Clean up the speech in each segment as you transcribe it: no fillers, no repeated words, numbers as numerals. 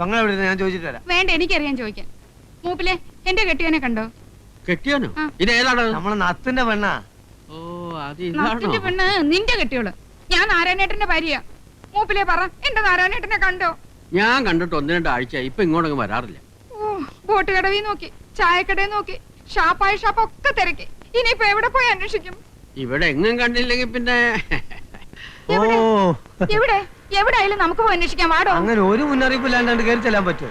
പെങ്ങളെവിടെ ഞാൻ ചോദിച്ചിട്ട് വരാം. വേണ്ട, എനിക്കറിയാൻ ചോദിക്കാൻ. മൂപ്പിലെ എന്റെ കെട്ടിയവനെ കണ്ടോ? കെട്ടിയാനോ? ഇതേതാണ്? നമ്മളെ നത്തിന്റെ പെണ്ണാ. ഓ, നത്തിന്റെ പെണ്ണ് നിന്റെ കെട്ടിയോള്. ഞാൻ നാരായണേട്ടന്റെ ഭാര്യ. മൂപ്പിലെ പറ, എന്റെ നാരായണേട്ടനെ കണ്ടോ? ഞാൻ കണ്ടിട്ട് 1-2 ആഴ്ച. ഇപ്പൊ ഇങ്ങോട്ടൊന്നും വരാറില്ല. ബോട്ട് കടവിൽ നോക്കി, ചായക്കടയിൽ നോക്കി, ഷാപ്പായ ഷാപ്പൊക്കെ തിരക്കി. ഇനിയിപ്പോ എവിടെ പോയി അന്വേഷിക്കും? ഇവിടെ എങ്ങും കണ്ടില്ലെങ്കിൽ പിന്നെ എവിടെ എവിടെയായാലും നമുക്ക് പോയി അന്വേഷിക്കാൻ. വാടോ. അങ്ങനെ ഒരു മുന്നറിയിപ്പ് ഇല്ലാണ്ട് കയറി ചെല്ലാൻ പറ്റുമോ?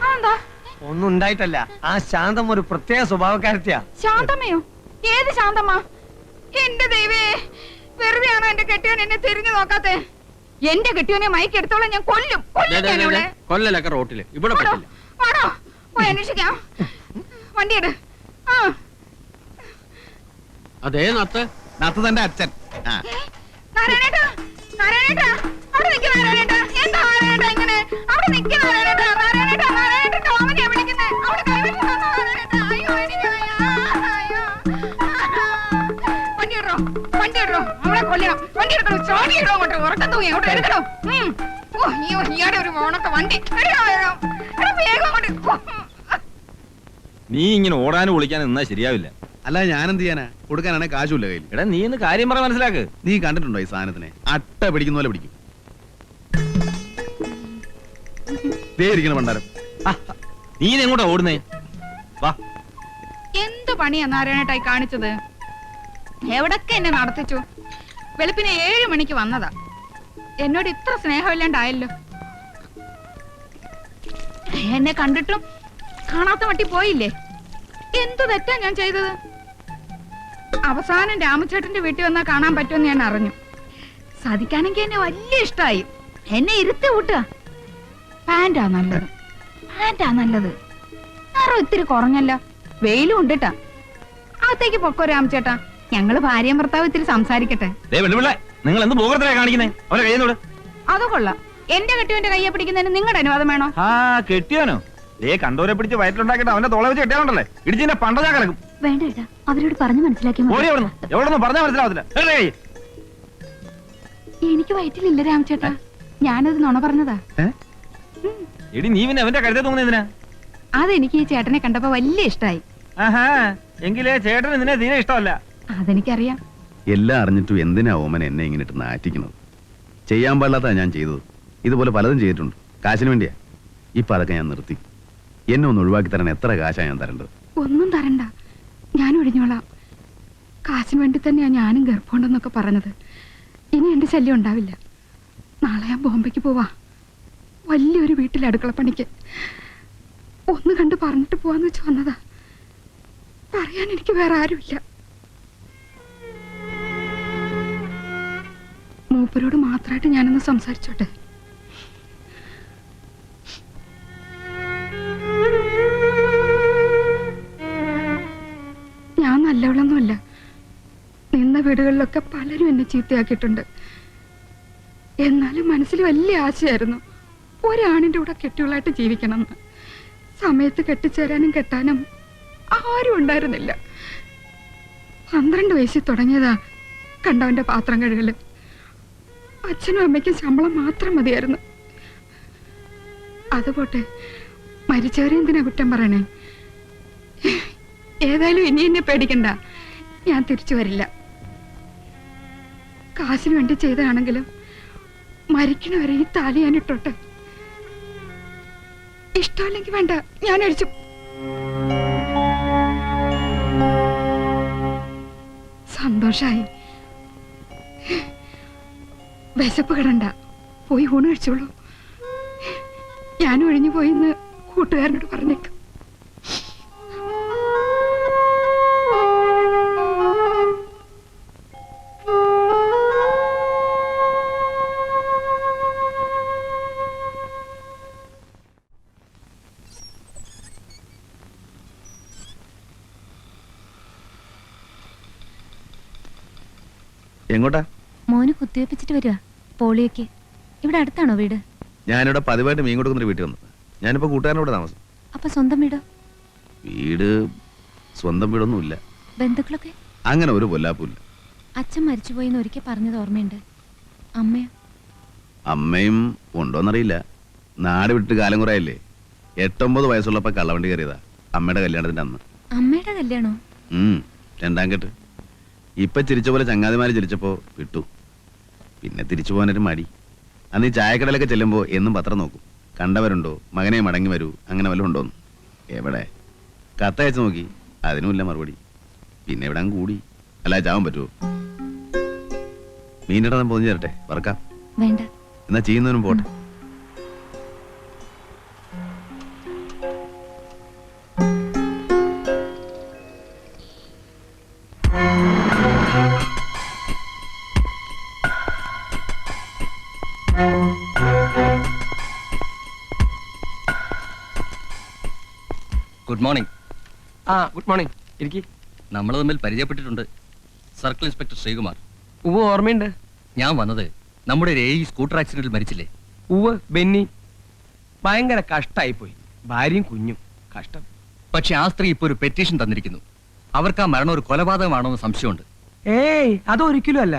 ഒന്നും ഉണ്ടായിട്ടല്ല. ആ ശാന്തം ഒരു പ്രത്യേക സ്വഭാവക്കാരത്തിയാ. ശാന്തമ്മയോ? ഏത് ശാന്തമ്മ? എന്റെ ദൈവേ, വെറുതെയാണോ എന്റെ കെട്ടിയോൻ എന്നെ തിരിഞ്ഞു നോക്കാത്തെ? എന്റെ കെട്ടിയോനെ മയക്കെടുത്തോളം ഞാൻ കൊല്ലും. കൊല്ലലൊക്കെ റോട്ടില്. ഇവിടെ പറ്റില്ല. വാടോ, പോയി അന്വേഷിക്കാം. വണ്ടിയെട്. അതേ നത്ത് തന്റെ അച്ഛൻ. നാരായണേട്ടാ, നാരായണേട്ടാ, അവിടെ നിൽക്ക് നാരായണേട്ടാ. എന്താ നാരായണേട്ടാ ഇങ്ങനെ? അവിടെ നിൽക്ക് നാരായണേട്ടാ. നാരായണേട്ടാ, നാരായണേട്ടൻ ടോമിനെയാ വിളിക്കുന്നെ. അവിടെ കൈവച്ച് തന്നോ നാരായണേട്ടാ. അയ്യോ, എനിക്ക് വയ്യ. അയ്യോ. വണ്ടി ഇടോ, വണ്ടി ഇടോ. അവളെ കൊല്ലണം. വണ്ടി എടുക്കണോ? ചോടി ഇടോ അങ്ങോട്ട്. ഉറക്കം തൂങ്ങി അങ്ങോട്ട് എടുക്കണോ? ഓ, അയ്യോ, ഇയാടെ ഒരു മോണൊക്കെ വണ്ടി എടുക്കണോ? വേഗം അങ്ങോട്ട്. നീ ഇങ്ങനെ ഓടാനും വിളിക്കാനും നിന്നാ ശരിയാവില്ല. അല്ല, ഞാനെന്ത് ചെയ്യാനാ? കൊടുക്കാനാണെ കാശുമില്ല കയ്യിൽ. എടാ, നീ ഇന്ന് കാര്യം പറ, മനസ്സിലാക്ക്. നീ കണ്ടിട്ടുണ്ടോ ഈ സാധനത്തിനെ? അട്ട പിടിക്കുന്ന പോലെ പിടിക്കും. ദേ ഇരിക്കണം പണ്ടാരം. നീ എങ്ങോട്ടാ ഓടുന്നേ? വാ. എന്ത് പണിയാ നാരായണേട്ടായി കാണിച്ചത്? എവിടൊക്കെ എന്നെ നടത്തിച്ചു. വെളുപ്പിനെ 7 മണിക്ക് വന്നതാ. എന്നോട് ഇത്ര സ്നേഹമില്ലാണ്ടായല്ലോ. എന്നെ കണ്ടിട്ടും കാണാത്ത മട്ടി പോയില്ലേ? എന്തു തെറ്റാ ഞാൻ ചെയ്തത്? അവസാനം രാമചേട്ടന്റെ വീട്ടിൽ വന്നാൽ കാണാൻ പറ്റുമെന്ന് ഞാൻ അറിഞ്ഞു. സാധിക്കാനെങ്കിൽ എന്നെ വലിയ ഇഷ്ടമായി. എന്നെ ഇരുത്തി കൂട്ടുക. പാന്റാ നല്ലത്, പാന്റാ നല്ലത്. നിറം ഇത്തിരി കുറഞ്ഞല്ല. വെയിലും ഉണ്ടിട്ടാ. അകത്തേക്ക് പൊക്കോ രാമചേട്ടാ. ഞങ്ങള് ഭാര്യയും ഭർത്താവ് ഇത്തിരി സംസാരിക്കട്ടെ. നിങ്ങൾ എന്ത് പോകത്തിലാ കാണിക്കുന്നേ? അവരെ കയ്യോട്. അത് കൊള്ളാം. എന്റെ കെട്ടിയോന്റെ കയ്യെ പിടിക്കുന്നതിന് നിങ്ങളുടെ അനുവാദം വേണോ? കെട്ടിയാനോ? കണ്ടോരെ പിടിച്ച് വയറ്റിലുണ്ടാക്കിട്ട് അവന്റെ തോളെ വെച്ച് കെട്ടിയാലുണ്ടല്ലേ ഇടിച്ചിന്റെ പണ്ട ഞാൻ കിടക്കും. വേണ്ട ഏട്ടാ, അവരോട് പറഞ്ഞു മനസ്സിലാക്കി. എവിടെന്നും പറഞ്ഞാൽ മനസ്സിലാവത്തില്ല. എനിക്ക് വയറ്റിലില്ല രാമചേട്ടാ. ഞാനത് നുണ പറഞ്ഞതാ. എടി, നീ പിന്നെ അവന്റെ കരുതേ തോന്നുന്നതിനാ? അതെനിക്ക് ഈ ചേട്ടനെ കണ്ടപ്പോ വലിയ ഇഷ്ടായി. എങ്കിലേ ചേട്ടന് നിന്നെ തീരെ ഇഷ്ടമല്ല. അതെനിക്കറിയാം. എല്ലാം അറിഞ്ഞിട്ടും എന്തിനാ ഓമൻ എന്നെ ഇങ്ങനെ ഇട്ട് നാറ്റിക്കുന്നത്? ചെയ്യാൻ പാടില്ലാത്ത ഞാൻ ചെയ്തത്. ഇതുപോലെ പലതും ചെയ്തിട്ടുണ്ട്. കാശിന് വേണ്ടിയാ. ഇപ്പൊ അതൊക്കെ ഞാൻ നിർത്തി. എന്നെ ഒന്ന് ഒഴിവാക്കി തരാൻ എത്ര കാശാ ഞാൻ തരേണ്ടത്? ഒന്നും തരണ്ട, ഞാൻ ഒഴിഞ്ഞോളാം. കാശിന് വേണ്ടി തന്നെയാ ഞാനും ഗർഭമുണ്ടെന്നൊക്കെ പറഞ്ഞത്. ഇനി എന്റെ ശല്യം ഉണ്ടാവില്ല. നാളെ ഞാൻ ബോംബെക്ക് പോവാ. വലിയൊരു വീട്ടിൽ അടുക്കളപ്പണിക്ക്. ഒന്ന് കണ്ട് പറഞ്ഞിട്ട് പോവാന്ന് വെച്ച് വന്നതാ. പറയാൻ എനിക്ക് വേറെ ആരുമില്ല. മൂപ്പരോട് മാത്രമായിട്ട് ഞാനൊന്ന് സംസാരിച്ചോട്ടെ. ഞാൻ നല്ലവളൊന്നുമല്ല. നിന്ന വീടുകളിലൊക്കെ പലരും എന്നെ ചീത്തയാക്കിയിട്ടുണ്ട്. എന്നാലും മനസ്സിൽ വലിയ ആശയായിരുന്നു ഒരാണിന്റെ കൂടെ കെട്ടികളായിട്ട് ജീവിക്കണമെന്ന്. സമയത്ത് കെട്ടിച്ചേരാനും കെട്ടാനും ആരും ഉണ്ടായിരുന്നില്ല. 12 വയസ്സിൽ തുടങ്ങിയതാ കണ്ടവന്റെ പാത്രം കഴുകല്. അച്ഛനും അമ്മയ്ക്കും ശമ്പളം മാത്രം മതിയായിരുന്നു. അതുപോട്ടെ, മരിച്ചവരെ എന്തിനാ കുറ്റം പറയണേ? ഏതായാലും ഇനി എന്നെ പേടിക്കണ്ട. ഞാൻ തിരിച്ചു വരില്ല. കാശിന് വേണ്ടി ചെയ്തതാണെങ്കിലും മരിക്കണവരെ ഈ താലി ഞാൻ ഇട്ടോട്ടെ. ഇഷ്ടമല്ലെങ്കിൽ വേണ്ട, ഞാൻ അടിച്ചു. സന്തോഷായി. വിശപ്പ് കിടണ്ട, പോയി ഊണ് കഴിച്ചോളൂ. ഞാൻ ഒഴിഞ്ഞു പോയിന്ന് കൂട്ടുകാരനോട് പറഞ്ഞേക്കും. എങ്ങോട്ടാ? മോന് കുത്തിവെപ്പിച്ചിട്ട് വരിക പോളിയോക്ക്. ഇവിടെ അടുത്താണോ വീട്? ഞാനിവിടെ പതിവായിട്ട് മീൻ കൊടുക്കുന്ന വീട്ടിൽ വന്നത്. ഞാനിപ്പോ കൂട്ടുകാരനോട് താമസം. അപ്പൊ സ്വന്തം വീടോ? വീട് സ്വന്തം വീടൊന്നുമില്ല. ബന്ധുക്കളൊക്കെ? അങ്ങനെ ഒരു പൊല്ലാപ്പില്ല. അച്ഛൻ മരിച്ചുപോയിന്ന് ഒരിക്കൽ പറഞ്ഞത് ഓർമ്മയുണ്ട്. അമ്മയോ? അമ്മയും ഉണ്ടോന്നറിയില്ല. നാട് വിട്ട് കാലം കുറയല്ലേ. 8-9 വയസ്സുള്ളപ്പോ കള്ളവണ്ടി കയറിയതാ, അമ്മയുടെ കല്യാണത്തിന്റെ അന്ന്. അമ്മയുടെ കല്യാണോ? രണ്ടാം കെട്ട്. ഇപ്പൊ ചിരിച്ച പോലെ ചങ്ങാതിമാര് ചിരിച്ചപ്പോ വിട്ടു. പിന്നെ തിരിച്ചു പോകാനൊരു മടി. അന്ന് ഈ ചായക്കടലൊക്കെ ചെല്ലുമ്പോ എന്നും പത്രം നോക്കും, കണ്ടവരുണ്ടോ, മകനെ മടങ്ങി വരൂ, അങ്ങനെ വല്ലതും ഉണ്ടോന്ന്. എവിടെ കത്തയച്ച് നോക്കി, അതിനുമില്ല മറുപടി. പിന്നെ ഇവിടെ അങ്ങ് കൂടി. അല്ല ചാവാൻ പറ്റുമോ? മീനിടാൻ പൊതിഞ്ഞു തരട്ടെ, വറക്കാം? വേണ്ട. എന്നാ ചെയ്യുന്നവനും പോട്ടെ. Good morning. Good morning. ഇരിക്കി. നമ്മൾ തമ്മിൽ പരിചയപ്പെട്ടിട്ടുണ്ട്. Circle inspector Sreekumar. ഉവ്വ് ഓർമ്മയുണ്ട്. ഞാൻ വന്നത് നമ്മുടെ ഒരു സ്കൂട്ടർ ആക്സിഡന്റിൽ മരിച്ചില്ലേ? ഉവ്വ് ബെന്നി. ഭയങ്കര കഷ്ടായി പോയി, ഭാര്യയും കുഞ്ഞും. കഷ്ടം. പക്ഷെ ആ സ്ത്രീ ഇപ്പൊ ഒരു പെറ്റീഷൻ തന്നിരിക്കുന്നു. അവർക്ക് ആ മരണം ഒരു കൊലപാതകമാണോ എന്ന് സംശയമുണ്ട്. ഏയ് അതൊരിക്കലും അല്ല.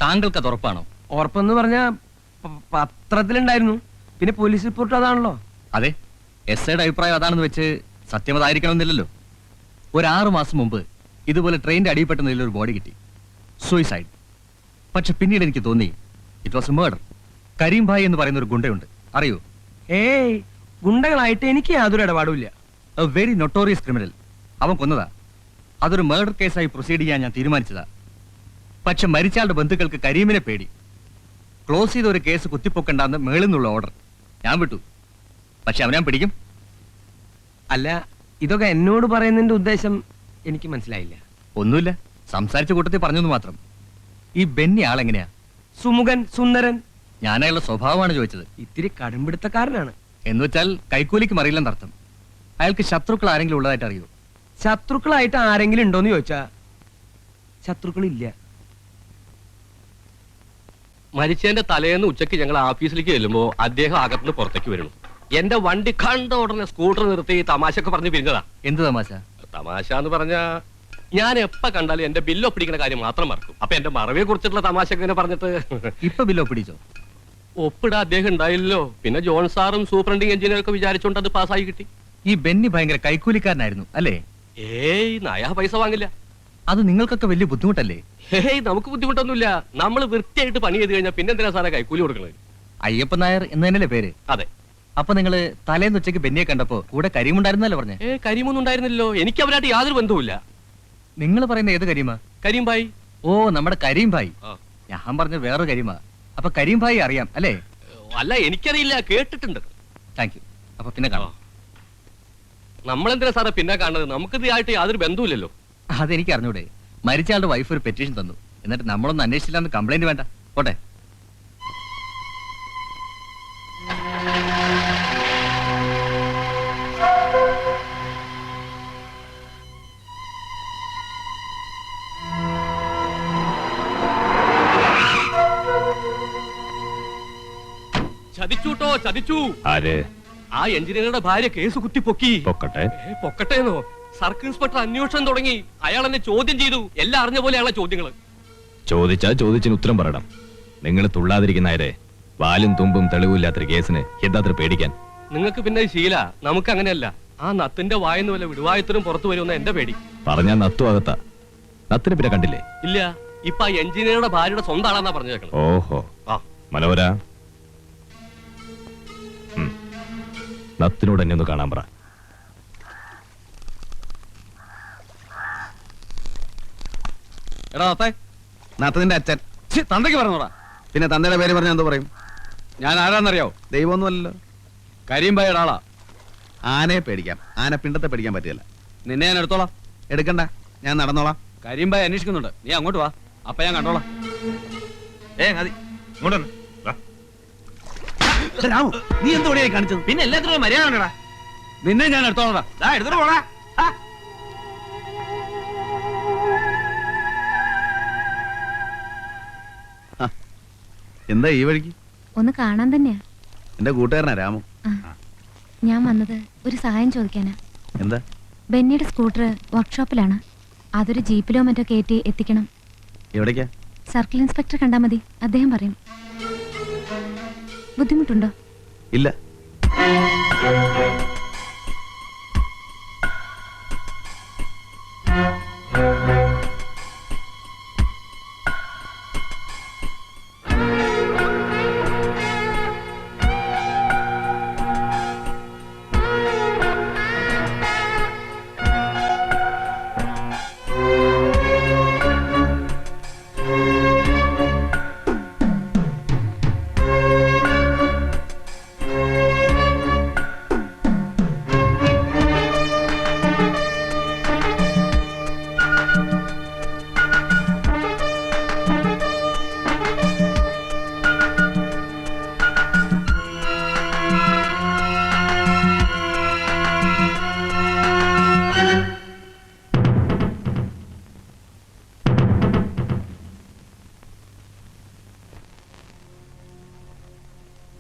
താങ്കൾക്ക് അത് ഉറപ്പാണോ? ഉറപ്പെന്ന് പറഞ്ഞ പത്രത്തിലുണ്ടായിരുന്നു, പിന്നെ പോലീസ് റിപ്പോർട്ട് അതാണല്ലോ. അതെ, എസ്.ഐയുടെ അഭിപ്രായം അതാണെന്ന് വെച്ച് സത്യം അതായിരിക്കണമെന്നില്ലല്ലോ. ഒരു 6 മാസം മുമ്പ് ഇതുപോലെ ട്രെയിനിന്റെ അടിയിൽപ്പെട്ട നിലയിൽ ഒരു ബോഡി കിട്ടി, സൂയിസൈഡ്. പക്ഷെ പിന്നീട് എനിക്ക് തോന്നി it was a murder. Karim bhai എന്ന് പറയുന്ന ഒരു ഗുണ്ടയുണ്ട്, അറിയോ? ഏയ് ഗുണ്ടകളായിട്ട് എനിക്ക് യാതൊരു ഇടപാടുമില്ല. A very notorious criminal. അവൻ കൊന്നതാ. അതൊരു മർഡർ കേസായി പ്രൊസീഡ് ചെയ്യാൻ ഞാൻ തീരുമാനിച്ചതാ. പക്ഷെ മരിച്ചയാളുടെ ബന്ധുക്കൾക്ക് കരീമിനെ പേടി. ക്ലോസ് ചെയ്ത ഒരു കേസ് കുത്തിപ്പൊക്കണ്ടെന്ന് മേളിൽ നിന്നുള്ള ഓർഡർ. ഞാൻ വിട്ടു. പക്ഷെ അവനെ ഞാൻ പിടിക്കും. അല്ല, ഇതൊക്കെ എന്നോട് പറയുന്നതിന്റെ ഉദ്ദേശം എനിക്ക് മനസ്സിലായില്ല. ഒന്നുമില്ല, സംസാരിച്ച കൂട്ടത്തിൽ പറഞ്ഞെന്ന് മാത്രം. ഈ ബെന്നി ആളെങ്ങനെയാ? സുമുഖൻ, സുന്ദരൻ. ഞാൻ അയാളുടെ സ്വഭാവമാണ് ചോദിച്ചത്. ഇത്തിരി കടുംപിടുത്തക്കാരനാണ്. എന്ന് വെച്ചാൽ കൈക്കൂലിക്ക് മറിയില്ലെന്നർത്ഥം. അയാൾക്ക് ശത്രുക്കൾ ആരെങ്കിലും ഉള്ളതായിട്ട് അറിയോ? ശത്രുക്കളായിട്ട് ആരെങ്കിലും ഉണ്ടോന്ന് ചോദിച്ചാ ശത്രുക്കളില്ല. മരിച്ചതിന്റെ തലേന്ന് ഉച്ചയ്ക്ക് ഞങ്ങൾ ഓഫീസിലേക്ക് ചെല്ലുമ്പോ അദ്ദേഹം അകത്തുനിന്ന് പുറത്തേക്ക് വരുന്നു. എന്റെ വണ്ടി കണ്ട ഉടനെ സ്കൂട്ടർ നിർത്തി തമാശയൊക്കെ പറഞ്ഞ് പിരിഞ്ഞതാ. എന്ത് തമാശ? തമാശ എന്ന് പറഞ്ഞാ ഞാൻ എപ്പ കണ്ടാലും എന്റെ ബില്ല് ഒപ്പിടിക്കുന്ന കാര്യം മാത്രം മറക്കും. അപ്പൊ എന്റെ മറവിയെ കുറിച്ചിട്ടുള്ള തമാശ ഇങ്ങനെ പറഞ്ഞിട്ട് ഇപ്പൊ ബില്ല് ഒപ്പിടിച്ചോ? ഒപ്പിടാ അദ്ദേഹം ഉണ്ടായില്ലല്ലോ. പിന്നെ ജോൺ സാറും സൂപ്രണ്ടിങ് എഞ്ചിനീയറൊക്കെ വിചാരിച്ചോണ്ട് അത് പാസ്സായി കിട്ടി. ഈ ബെന്നി ഭയങ്കര കൈക്കൂലിക്കാരനായിരുന്നു അല്ലേ? ഏയ് നയാ പൈസ വാങ്ങില്ല. അത് നിങ്ങൾക്കൊക്കെ വലിയ ബുദ്ധിമുട്ടല്ലേ? ഏയ് നമുക്ക് ബുദ്ധിമുട്ടൊന്നുമില്ല. നമ്മൾ വൃത്തിയായിട്ട് പണി ചെയ്ത് കഴിഞ്ഞാൽ പിന്നെ എന്തിനാ സാറേ കൈക്കൂലി കൊടുക്കുന്നത്? അയ്യപ്പൻ നായർ എന്ന് തന്നെയല്ലേ പേര്? അതെ. അപ്പൊ നിങ്ങള് തലേന്ന് ഉച്ചയ്ക്ക് ബെന്നിയെ കണ്ടപ്പോ കൂടെ കരീമുണ്ടായിരുന്നല്ലേ പറഞ്ഞേ? കരീമൊന്നും ഉണ്ടായിരുന്നില്ലല്ലോ. എനിക്ക് അവരായിട്ട് യാതൊരു ബന്ധവുമില്ല. നിങ്ങൾ പറയുന്ന ഏത് കരീമാ? കരീം ഭായി. ഓ, നമ്മുടെ കരീം ഭായി. ആ. ഞാൻ പറഞ്ഞ വേറൊരു കരീമാ. അപ്പൊ കരീം ഭായി അറിയാം അല്ലേ? അല്ല, എനിക്കറിയില്ല, കേട്ടിട്ടുണ്ട്. Thank you. അപ്പൊ പിന്നെ കാണാം. നമ്മളെന്തിനാ സാറേ പിന്നെ കാണുന്നത്? നമുക്കിത് ആയിട്ട് യാതൊരു ബന്ധവുമില്ലല്ലോ. അതെനിക്ക് അറിഞ്ഞൂടെ. മരിച്ച ആളുടെ വൈഫ് ഒരു പെറ്റീഷൻ തന്നു, എന്നിട്ട് നമ്മളൊന്നും അന്വേഷിച്ചില്ലാന്ന് കംപ്ലൈന്റ് വേണ്ട. പോട്ടെ. ചതിച്ചൂട്ടോ, ചതിച്ചു. ആര്? ആ എഞ്ചിനീയറുടെ ഭാര്യ കേസ് കുത്തിപ്പൊക്കി. പൊക്കട്ടെ. പൊക്കട്ടേന്നോ? സർക്കിൾ ഇൻസ്പെക്ടർ അന്വേഷണം തുടങ്ങി. അയാൾ എന്നെ ചോദ്യം ചെയ്തു. എല്ലാം അറിഞ്ഞ പോലെ അയാളെ ചോദ്യങ്ങള്. ചോദിച്ചാ ചോദിച്ചിന് ഉത്തരം പറയണം. നിങ്ങൾ തുള്ളാതിരിക്കുന്നവരെ വാലും തുമ്പും തെളിവില്ലാത്തൊരു കേസിന് എന്താത്ര പേടിക്കാൻ? നിങ്ങൾക്ക് പിന്നെ ശീല, നമുക്ക് അങ്ങനെയല്ല. ആ നത്തിന്റെ വായന്ന് വല്ല വിടുവായത്തിനും പുറത്തു വരുമെന്ന എന്റെ പേടി. പറഞ്ഞാ നത്തു അകത്താ. നത്തിന് പിന്നെ കണ്ടില്ലേ? ഇല്ല, ഇപ്പൊ ആ എഞ്ചിനീയറുടെ ഭാര്യയുടെ സ്വന്തം ആളാന്നാ പറഞ്ഞേക്കണം. ഓഹോ, ആ മനോഹര, നത്തിനോട് എന്നെ ഒന്ന് കാണാൻ പറ. എടാ നത്തേ, നാത്തതിന്റെ അച്ഛൻ. തന്തയ്ക്ക് പറഞ്ഞോടാ. പിന്നെ തന്തയുടെ പേര് പറഞ്ഞാൽ എന്തോ പറയും? ഞാൻ ആരാന്നറിയോ? ദൈവമൊന്നുമല്ലല്ലോ. കരീം ഭായിയുടെ ആളാ. ആനയെ പേടിക്കാം, ആന പിണ്ടത്തെ പേടിക്കാൻ പറ്റില്ല. നിന്നെ ഞാൻ എടുത്തോളാം. എടുക്കണ്ട, ഞാൻ നടന്നോളാം. കരീം ഭായി അന്വേഷിക്കുന്നുണ്ട്, നീ അങ്ങോട്ട് വാ. അപ്പൊ ഞാൻ കണ്ടോളാം. മതി ഇങ്ങോട്ട് വന്ന്. വാ. രാമു, നീ എന്തോടെയായി കാണിച്ചത്? പിന്നെ എല്ലാത്തിനും മര്യാദ ഉണ്ടടാ. നിന്നെ ഞാൻ എടുത്തോളാം. എടുത്തിട്ട് പോടാ. എന്താ ഈ വഴിക്ക്? ഒന്ന് കാണാൻ തന്നെയാ. എന്റെ കൂട്ടുകാരനാ രാമു. ഞാൻ വന്നത് ഒരു സഹായം ചോദിക്കാനാ. എന്താ? ബെന്നിയുടെ സ്കൂട്ടർ വർക്ക്ഷോപ്പിലാണ്. അതൊരു ജീപ്പിലോ മറ്റോ കയറ്റി എത്തിക്കണം. എവിടേക്കാ? സർക്കിൾ ഇൻസ്പെക്ടർ കണ്ടാ മതി, അദ്ദേഹം പറയും. ബുദ്ധിമുട്ടുണ്ടോ? ഇല്ല.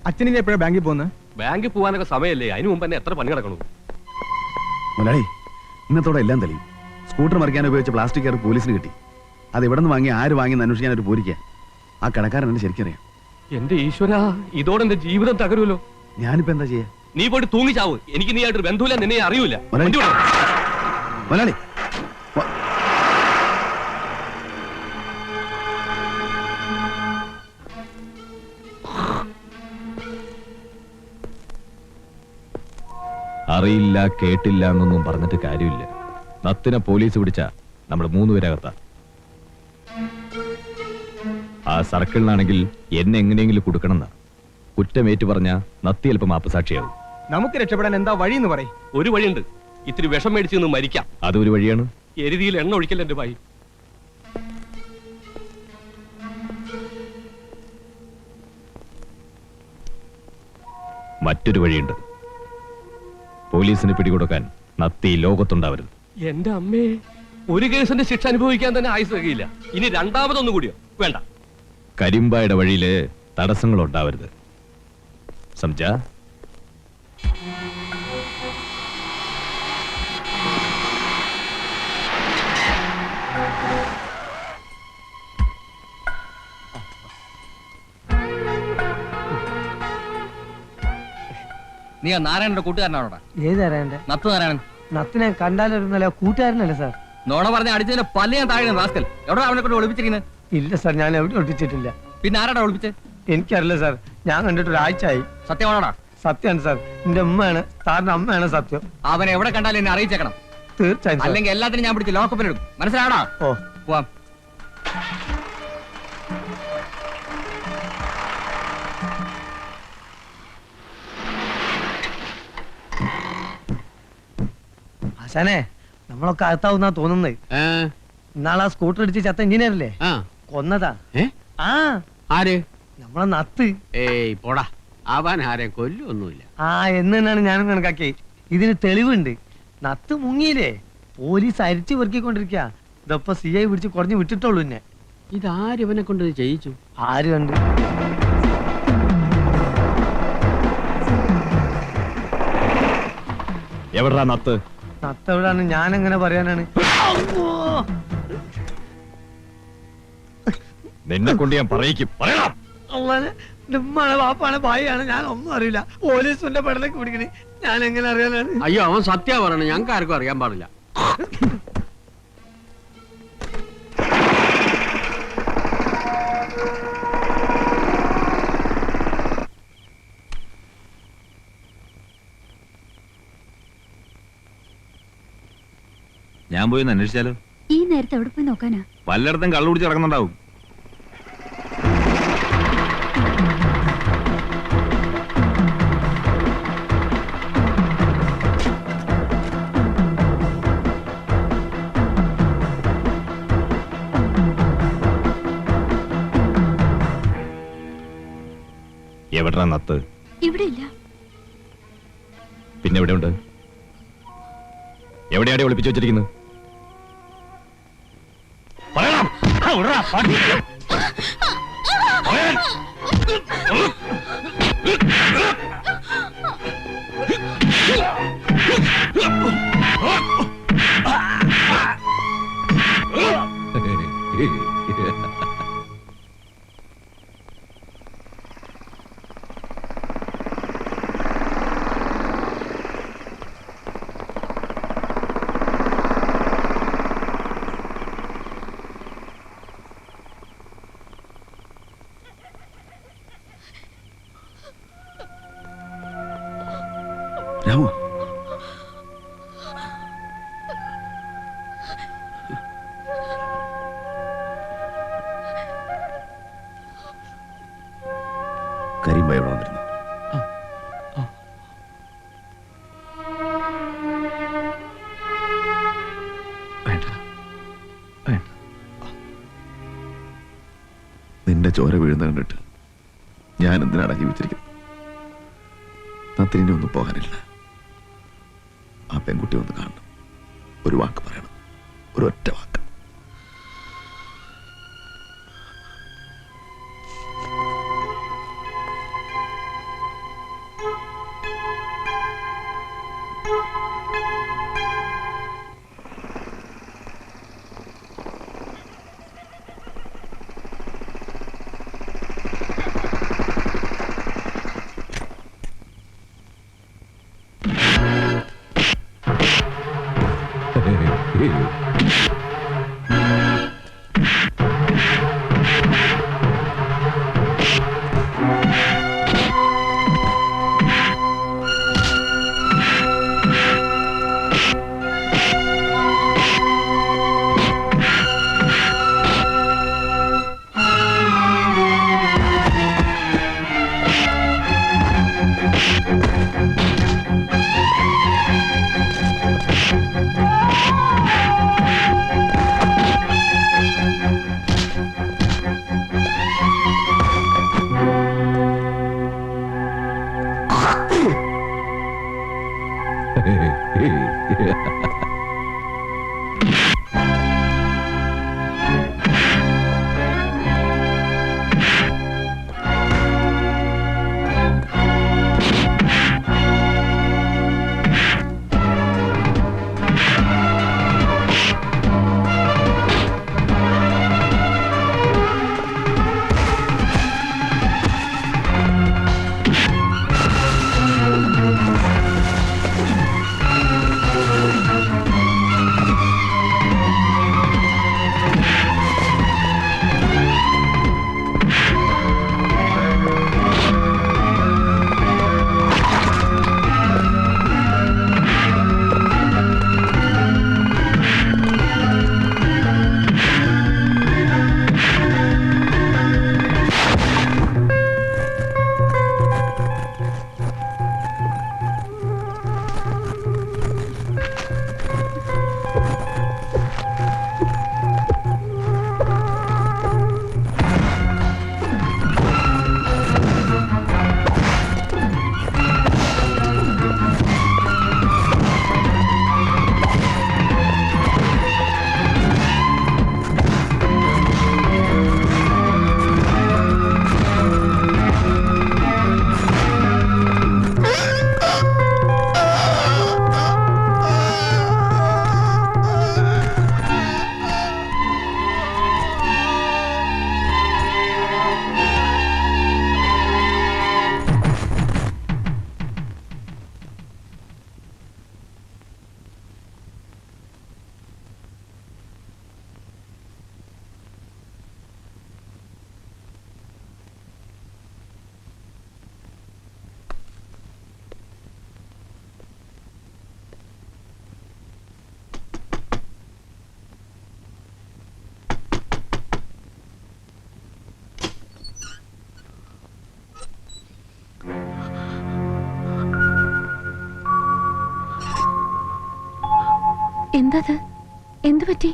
അച്ഛനിനി എപ്പോഴാണ് ബാങ്കിൽ പോകുന്നത്? ബാങ്കിൽ പോകാനൊക്കെ സമയമല്ലേ? അതിന് മുമ്പ് തന്നെ എത്ര പണി കിടക്കണു. മുതലാളി, ഇന്നത്തോടെ എല്ലാം തെളിയും. സ്കൂട്ടർ മറിക്കാൻ ഉപയോഗിച്ച പ്ലാസ്റ്റിക് കയർ പോലീസിന് കിട്ടി. അത് എവിടെ നിന്ന് വാങ്ങി, ആര് വാങ്ങി എന്ന് അന്വേഷിക്കാൻ ഒരു പോരിക്കുക. ആ കടക്കാരൻ എന്നെ ശരിക്കറിയാം. എന്റെ ഈശ്വര, ഇതോടെ എന്റെ ജീവിതം തകരുമല്ലോ. ഞാനിപ്പോ എന്താ ചെയ്യാ? നീ പോയിട്ട് തൂങ്ങിച്ചാവ്. എനിക്ക് നീ ആയിട്ടൊരു ബന്ധുവില്ല, നിന്നെ അറിയൂല. മുതലാളി, അറിയില്ല കേട്ടില്ല എന്നൊന്നും പറഞ്ഞിട്ട് കാര്യമില്ല. നത്തിനെ പോലീസ് പിടിച്ച നമ്മൾ 3 പേരകത്താ. ആ സർക്കിളിനാണെങ്കിൽ എന്നെ എങ്ങനെയെങ്കിലും കൊടുക്കണം എന്നാ. കുറ്റമേറ്റു പറഞ്ഞ നത്തി ചിലപ്പോൾ മാപ്പസാക്ഷിയാവും. നമുക്ക് രക്ഷപ്പെടാൻ എന്താ വഴി എന്ന് പറയും? ഒരു വഴിയുണ്ട്. ഇത്തിരി വിഷം മേടിച്ച് നിന്ന് മരിക്കാം. അതൊരു വഴിയാണ്. എരുതിയിൽ എണ്ണ ഒഴിക്കല്ല എന്റെ ഭായി. മറ്റൊരു വഴിയുണ്ട്. പോലീസിന് പിടികൊടുക്കാൻ നത്തി ലോകത്തുണ്ടാവരുത്. എന്റെ അമ്മേ, ഒരു കേസിന്റെ ശിക്ഷ അനുഭവിക്കാൻ തന്നെ ആയുസ് തികയില്ല. ഇനി രണ്ടാമതൊന്നു കൂടിയോ? വേണ്ട. കരിമ്പായുടെ വഴിയില് തടസ്സങ്ങൾ ഉണ്ടാവരുത്. സംജാ? നീ ആ നാരായണന്റെ കൂട്ടുകാരനാണോടാ? ഏതറിയണ്ടേ? നത്ത് നാരായണൻ. നത്തിനെ കണ്ടാലൊരുന്നല്ല, കൂട്ടുകാരനല്ലേ സാർ? നോണ പറഞ്ഞ അടിച്ചതിന്റെ പല്ല് ഞാൻ താഴെ റാസ്കൽ. എവിടെ അവനെ കൊണ്ട് ഒളിപ്പിച്ചിരിക്കുന്നത്? ഇല്ല സാർ, ഞാൻ എവിടെ ഒട്ടിച്ചിട്ടില്ല. പിന്നെ ആരാടാ ഒളിപ്പിച്ചത്? എനിക്കറിയില്ല സാർ, ഞാൻ കണ്ടിട്ട് ഒരാഴ്ചയായി. സത്യമാണോടാ? സത്യമാണ് സാർ, എന്റെ ഉമ്മയാണ്, സാറിന്റെ അമ്മയാണ് സത്യം. അവനെ എവിടെ കണ്ടാലും എന്നെ അറിയിച്ചേക്കണം. തീർച്ചയായും സാർ. അല്ലെങ്കിൽ എല്ലാത്തിനും ഞാൻ പിടിച്ച് ലോക്കപ്പിലിടും. മനസ്സിലാവടാ? ഓ, പോവാം. ആശാനെ, നമ്മളൊക്കെ അകത്താവുന്നാ തോന്നുന്നത്. ഇന്നാളാ സ്കൂട്ടർ ഇടിച്ച് ചത്ത എഞ്ചിനീയറല്ലേ കൊന്നതാ. ആ, ആര്? നമ്മളെ നത്ത്. ഏയ് പോടാ, അവൻ ആരെ കൊല്ലൊന്നുമില്ല. ആ, എന്ന് തന്നെയാണ് ഞാനും കണക്കാക്കി. ഇതിന് തെളിവുണ്ട്. നത്ത് മുങ്ങിയില്ലേ, പോലീസ് അരിച്ചു പെറുക്കിക്കൊണ്ടിരിക്ക. ഇതപ്പൊ CI പിടിച്ച് കുറഞ്ഞു വിട്ടിട്ടുള്ളൂ. എന്നെ ഇതാര് ഇവനെ കൊണ്ട് ഇത് ചെയ്യിച്ചു? ആര് കണ്ട്? എവിടാ നത്ത്? നത്ത് എവിടാണ്? ഞാൻ എങ്ങനെ പറയാനാണ്? നിന്നെ കൊണ്ട് ഞാൻ പറയിക്കും. പറയണം. നിമ്മാണ്, വാപ്പാണ്, ഭായിയാണ്, ഞാൻ ഒന്നും അറിയില്ല. പോലീസിന്റെ പെടലേക്ക് പിടിക്കണേ, ഞാൻ എങ്ങനെ അറിയാനാണ്? അയ്യോ, അവൻ സത്യ പറയണേ, ഞങ്ങൾക്ക് ആർക്കും അറിയാൻ പാടില്ല. ഞാൻ പോയി ഒന്ന് അന്വേഷിച്ചാലോ? ഈ നേരത്തെ എവിടെ പോയി നോക്കാനാ? വല്ലയിടത്തും കള്ളു കുടിച്ച് ഇറങ്ങുന്നുണ്ടാവും. എവിടാ നത്ത്? ഇവിടെ ഇല്ല. പിന്നെ എവിടെയുണ്ട്? എവിടെയാടെ ഒളിപ്പിച്ചു വെച്ചിരിക്കുന്നത്? പറയണം. രാമു, കരിമ്പായി ഇവിടെ വന്നിരുന്നു. വേണ്ട, വേണ്ട. നിന്റെ ചോര വീഴുന്ന കണ്ടിട്ട് ഞാൻ എന്തിനാണ് ജീവിച്ചിരിക്കുന്നത്? നത്തിനെ ഒന്നും പോകാനില്ല. ആ പെൺകുട്ടി ഒന്ന് കാണണം, ഒരു വാക്ക് പറയണം, ഒരൊറ്റ വാക്ക്. എന്താ എന്തു പറ്റി?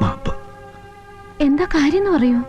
മാപ്പ്. എന്താ കാര്യം പറയൂ.